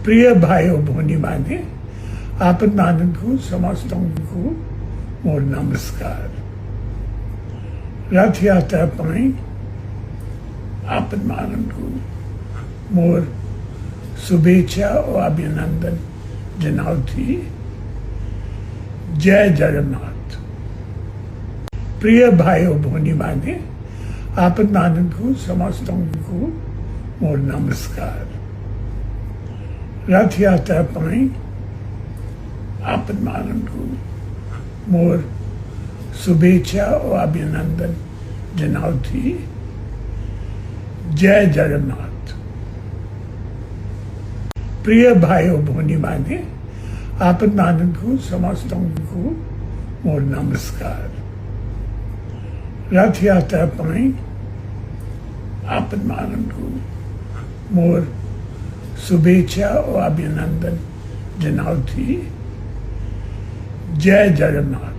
प्रिय भाइयों भଉणीମାନେ ଆପଣମାନଙ୍କୁ ସମସ୍ତଙ୍କୁ ମୋର ନମସ୍କାର। ରଥଯାତ୍ରା ପାଇଁ ଆପଣମାନଙ୍କୁ ମୋର शुभेच्छा और अभिनंदन जनावती। जय जगन्नाथ। प्रिय भाइयों भौणीମାନେ ଆପଣମାନଙ୍କୁ ସମସ୍ତଙ୍କୁ ମୋର ନମସ୍କାର। ରଥଯାତ୍ରା ପାଇଁ ଆପଣମାନଙ୍କୁ ମୋର शुभेच्छा और अभिनंदन जनावती। जय जगन्नाथ। प्रिय भाइयों भौणीମାନେ ଆପଣମାନଙ୍କୁ ସମସ୍ତଙ୍କୁ ମୋର ନମସ୍କାର। ରଥଯାତ୍ରା ପାଇଁ ଆପଣମାନଙ୍କୁ ମୋର शुभेच्छा और अभिनंदन जनावती। जय जगन्नाथ।